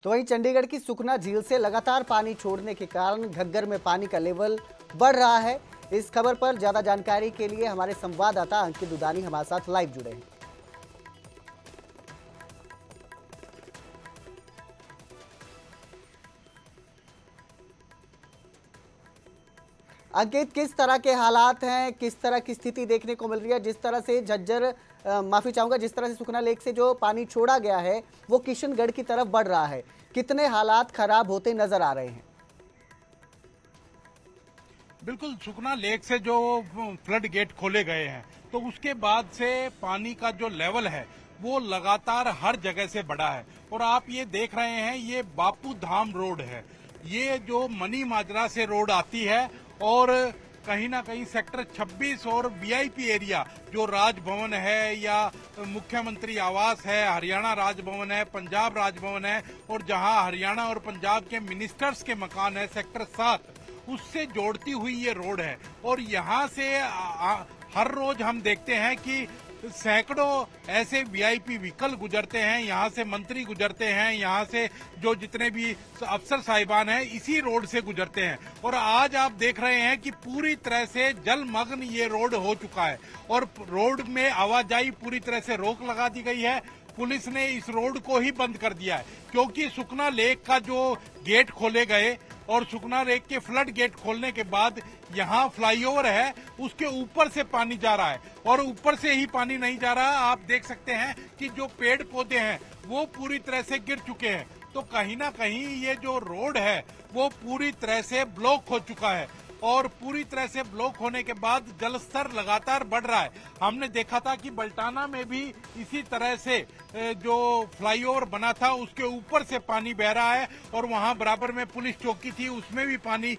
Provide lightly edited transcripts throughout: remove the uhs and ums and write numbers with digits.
तो वहीं चंडीगढ़ की सुखना झील से लगातार पानी छोड़ने के कारण घग्गर में पानी का लेवल बढ़ रहा है। इस खबर पर ज्यादा जानकारी के लिए हमारे संवाददाता अंकित दुदानी हमारे साथ लाइव जुड़े हैं। अंकित, किस तरह के हालात हैं, किस तरह की स्थिति देखने को मिल रही है? जिस तरह से माफी चाहूंगा, जिस तरह से सुखना लेक से जो पानी छोड़ा गया है वो किशनगढ़ की तरफ बढ़ रहा है, कितने हालात खराब होते नजर आ रहे हैं? बिल्कुल, सुखना लेक से जो फ्लड गेट खोले गए हैं तो उसके बाद से पानी का जो लेवल है वो लगातार हर जगह से बढ़ा है। और आप ये देख रहे हैं, ये बापू धाम रोड है, ये जो मनी माजरा से रोड आती है और कहीं ना कहीं सेक्टर 26 और वीआईपी एरिया जो राजभवन है या मुख्यमंत्री आवास है, हरियाणा राजभवन है, पंजाब राजभवन है और जहां हरियाणा और पंजाब के मिनिस्टर्स के मकान है सेक्टर 7, उससे जोड़ती हुई ये रोड है। और यहाँ से हर रोज हम देखते हैं कि सैकड़ों ऐसे वीआईपी व्हीकल गुजरते हैं, यहाँ से मंत्री गुजरते हैं, यहाँ से जो जितने भी अफसर साहिबान हैं इसी रोड से गुजरते हैं। और आज आप देख रहे हैं कि पूरी तरह से जलमग्न ये रोड हो चुका है और रोड में आवाजाही पूरी तरह से रोक लगा दी गई है। पुलिस ने इस रोड को ही बंद कर दिया है क्योंकि सुखना लेक का जो गेट खोले गए और सुखना लेक के फ्लड गेट खोलने के बाद यहाँ फ्लाईओवर है, उसके ऊपर से पानी जा रहा है और ऊपर से ही पानी नहीं जा रहा। आप देख सकते हैं कि जो पेड़ पौधे हैं वो पूरी तरह से गिर चुके हैं। तो कहीं ना कहीं ये जो रोड है वो पूरी तरह से ब्लॉक हो चुका है और पूरी तरह से ब्लॉक होने के बाद जलस्तर लगातार बढ़ रहा है। हमने देखा था कि बल्टाना में भी इसी तरह से जो फ्लाईओवर बना था उसके ऊपर से पानी बह रहा है और वहां बराबर में पुलिस चौकी थी, उसमें भी पानी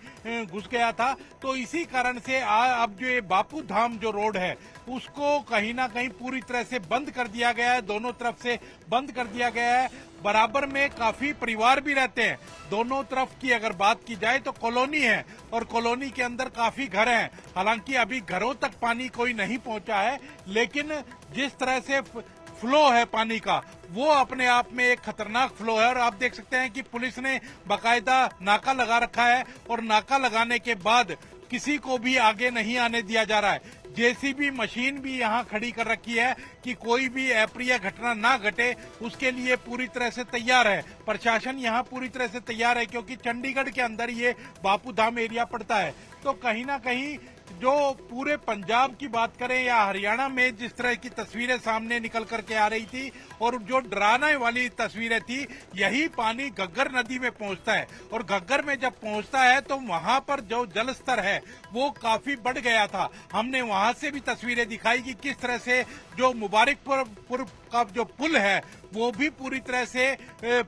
घुस गया था। तो इसी कारण से अब जो ये बापू धाम जो रोड है उसको कहीं ना कहीं पूरी तरह से बंद कर दिया गया है, दोनों तरफ से बंद कर दिया गया है। बराबर में काफी परिवार भी रहते हैं। दोनों तरफ की अगर बात की जाए तो कॉलोनी है और कॉलोनी के अंदर काफी घर हैं। हालांकि अभी घरों तक पानी कोई नहीं पहुंचा है, लेकिन जिस तरह से फ्लो है पानी का वो अपने आप में एक खतरनाक फ्लो है। और आप देख सकते हैं कि पुलिस ने बाकायदा नाका लगा रखा है और नाका लगाने के बाद किसी को भी आगे नहीं आने दिया जा रहा है। जेसीबी मशीन भी यहाँ खड़ी कर रखी है कि कोई भी अप्रिय घटना ना घटे, उसके लिए पूरी तरह से तैयार है। प्रशासन यहाँ पूरी तरह से तैयार है क्योंकि चंडीगढ़ के अंदर ये बापू धाम एरिया पड़ता है। तो कहीं ना कहीं जो पूरे पंजाब की बात करें या हरियाणा में जिस तरह की तस्वीरें सामने निकल करके आ रही थी और जो डराने वाली तस्वीरें थी, यही पानी घग्गर नदी में पहुंचता है और घग्गर में जब पहुंचता है तो वहां पर जो जल स्तर है वो काफी बढ़ गया था। हमने वहां से भी तस्वीरें दिखाई कि किस तरह से जो मुबारकपुर का जो पुल है वो भी पूरी तरह से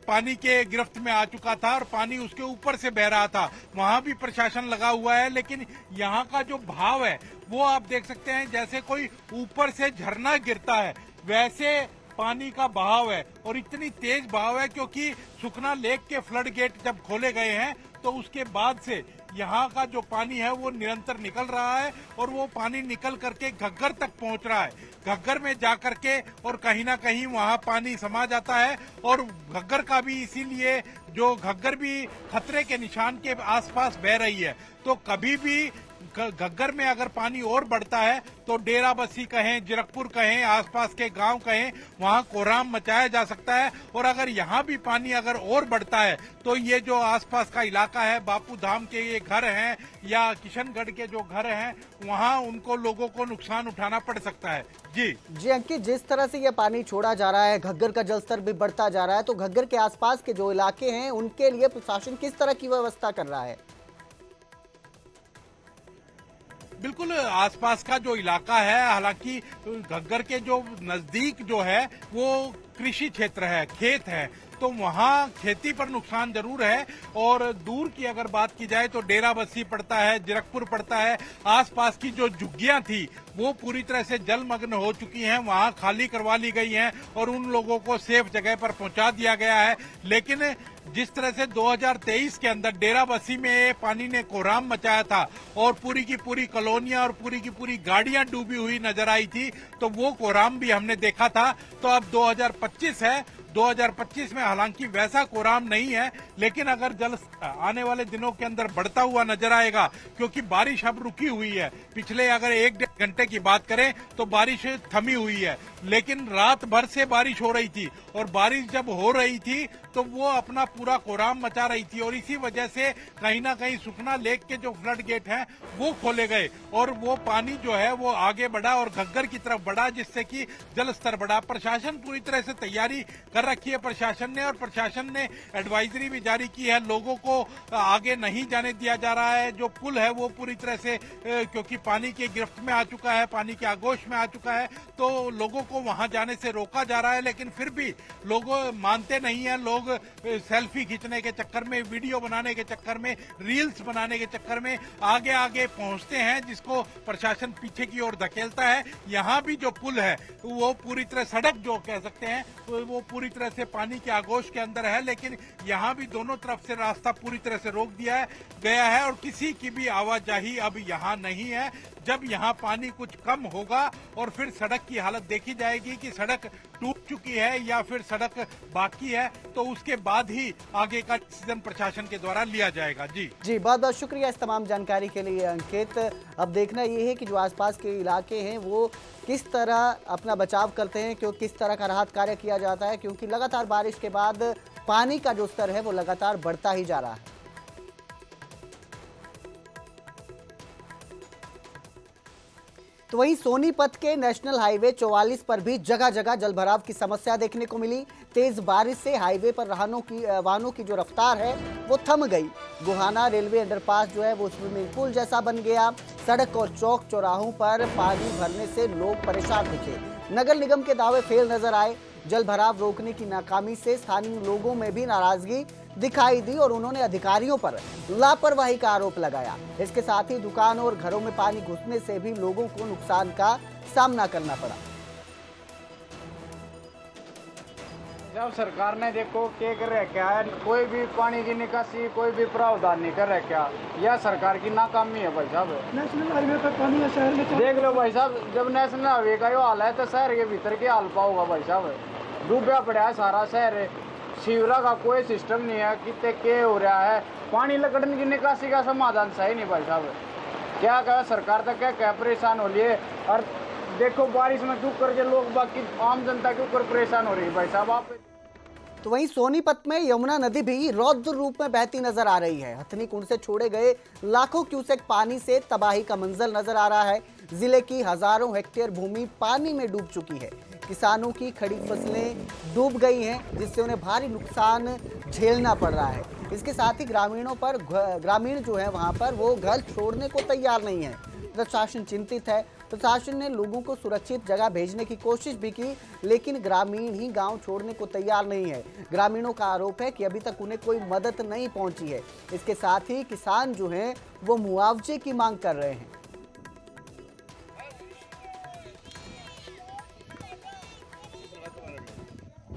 पानी के गिरफ्त में आ चुका था और पानी उसके ऊपर से बह रहा था। वहां भी प्रशासन लगा हुआ है, लेकिन यहाँ का जो भाव है वो आप देख सकते हैं जैसे कोई ऊपर से झरना गिरता है वैसे पानी का बहाव है। और इतनी तेज बहाव है क्योंकि सुखना लेक के फ्लड गेट जब खोले गए हैं तो उसके बाद से यहाँ का जो पानी है वो निरंतर निकल रहा है और वो पानी निकल करके घग्गर तक पहुंच रहा है। घग्गर में जा करके और कहीं ना कहीं वहाँ पानी समा जाता है और घग्गर का भी इसीलिए जो घग्गर भी खतरे के निशान के आसपास बह रही है। तो कभी भी घग्गर में अगर पानी और बढ़ता है तो डेराबस्सी कहें, जीरकपुर कहें, आसपास के गांव कहें, वहां कोहराम मचाया जा सकता है। और अगर यहां भी पानी अगर और बढ़ता है तो ये जो आसपास का इलाका है, बापू धाम के ये घर हैं या किशनगढ़ के जो घर हैं, वहां उनको लोगों को नुकसान उठाना पड़ सकता है। जी अंकित, जिस तरह से ये पानी छोड़ा जा रहा है, घग्गर का जलस्तर भी बढ़ता जा रहा है, तो घग्गर के आसपास के जो इलाके हैं उनके लिए प्रशासन किस तरह की व्यवस्था कर रहा है? बिल्कुल, आसपास का जो इलाका है, हालांकि घग्गर के जो नजदीक जो है वो कृषि क्षेत्र है, खेत है, तो वहाँ खेती पर नुकसान जरूर है। और दूर की अगर बात की जाए तो डेराबस्सी पड़ता है, जीरकपुर पड़ता है, आसपास की जो झुग्गियां थी वो पूरी तरह से जलमग्न हो चुकी हैं, वहाँ खाली करवा ली गई हैं और उन लोगों को सेफ जगह पर पहुंचा दिया गया है। लेकिन जिस तरह से 2023 के अंदर डेराबस्सी में पानी ने कोहराम मचाया था और पूरी की पूरी कॉलोनियां और पूरी की पूरी गाड़ियां डूबी हुई नजर आई थी, तो वो कोहराम भी हमने देखा था। तो अब 2025 है, 2025 में हालांकि वैसा कोराम नहीं है, लेकिन अगर जल आने वाले दिनों के अंदर बढ़ता हुआ नजर आएगा, क्योंकि बारिश अब रुकी हुई है। पिछले अगर 1-1.5 घंटे की बात करें तो बारिश थमी हुई है, लेकिन रात भर से बारिश हो रही थी, और बारिश जब हो रही थी तो वो अपना पूरा कोराम मचा रही थी, और इसी वजह से कहीं ना कहीं सुखना लेक के जो फ्लड गेट हैं वो खोले गए, और वो पानी जो है वो आगे बढ़ा और घग्गर की तरफ बढ़ा, जिससे कि जल स्तर बढ़ा। प्रशासन पूरी तरह से तैयारी कर रखी है प्रशासन ने, और प्रशासन ने एडवाइजरी भी जारी की है। लोगों को आगे नहीं जाने दिया जा रहा है। जो पुल है वो पूरी तरह से क्योंकि पानी की गिरफ्त में आ चुका है, पानी के आगोश में आ चुका है, तो लोगों को वहां जाने से रोका जा रहा है। लेकिन फिर भी लोग मानते नहीं है। लोग सेल्फी खींचने के चक्कर में, वीडियो बनाने के चक्कर में, रील्स बनाने के चक्कर में आगे आगे पहुंचते हैं, जिसको प्रशासन पीछे की ओर धकेलता है। यहाँ भी जो पुल है वो पूरी तरह, सड़क जो कह सकते हैं, वो पूरी तरह से पानी के आगोश के अंदर है, लेकिन यहाँ भी दोनों तरफ से रास्ता पूरी तरह से रोक दिया गया है, और किसी की भी आवाजाही अब यहाँ नहीं है। जब यहाँ पानी कुछ कम होगा और फिर सड़क की हालत देखी जाएगी कि सड़क टूट चुकी है या फिर सड़क बाकी है, तो उसके बाद ही आगे का डिसीजन प्रशासन के द्वारा लिया जाएगा। जी बहुत बहुत शुक्रिया इस तमाम जानकारी के लिए अंकित। अब देखना ये है कि जो आसपास के इलाके हैं वो किस तरह अपना बचाव करते हैं, क्यों किस तरह का राहत कार्य किया जाता है, क्योंकि लगातार बारिश के बाद पानी का जो स्तर है वो लगातार बढ़ता ही जा रहा है। तो वहीं सोनीपत के नेशनल हाईवे 44 पर भी जगह जगह जलभराव की समस्या देखने को मिली। तेज बारिश से हाईवे पर वाहनों की जो रफ्तार है वो थम गई। गोहाना रेलवे अंडरपास जो है वो स्विमिंग पूल जैसा बन गया। सड़क और चौक चौराहों पर पानी भरने से लोग परेशान दिखे। नगर निगम के दावे फेल नजर आए। जलभराव रोकने की नाकामी से स्थानीय लोगों में भी नाराजगी दिखाई दी और उन्होंने अधिकारियों पर लापरवाही का आरोप लगाया। इसके साथ ही दुकानों और घरों में पानी घुसने से भी लोगों को नुकसान का सामना करना पड़ा। जब सरकार ने देखो क्या कर रखा है, कोई भी पानी की निकासी कोई भी प्रावधान नहीं कर रखा, यह सरकार की नाकामी है भाई साहब। नेशनल हाईवे पर पानी है शहर में, देख लो भाई साहब, जब नेशनल हाईवे का हाल है तो शहर के भीतर के हाल पाओगा भाई साहब। डूबा पड़ा है सारा शहर, सीवरा का कोई सिस्टम नहीं है, कितने के हो रहा है। पानी लकड़ने की निकासी का समाधान सही नहीं भाई साहब। क्या कहे सरकार तक क्या परेशान हो लिए, और देखो बारिश में क्यों करके लोग बाकी आम जनता के ऊपर परेशान हो रही है भाई साहब। आप तो वहीं सोनीपत में यमुना नदी भी रौद्र रूप में बहती नजर आ रही है। हथनी कुंड से छोड़े गए लाखों क्यूसेक पानी से तबाही का मंजर नजर आ रहा है। जिले की हजारों हेक्टेयर भूमि पानी में डूब चुकी है। किसानों की खड़ी फसलें डूब गई हैं, जिससे उन्हें भारी नुकसान झेलना पड़ रहा है। इसके साथ ही ग्रामीण जो है वहां पर वो घर छोड़ने को तैयार नहीं है। प्रशासन चिंतित है। प्रशासन ने लोगों को सुरक्षित जगह भेजने की कोशिश भी की, लेकिन ग्रामीण ही गांव छोड़ने को तैयार नहीं है। ग्रामीणों का आरोप है कि अभी तक उन्हें कोई मदद नहीं पहुंची है। इसके साथ ही किसान जो हैं वो मुआवजे की मांग कर रहे हैं।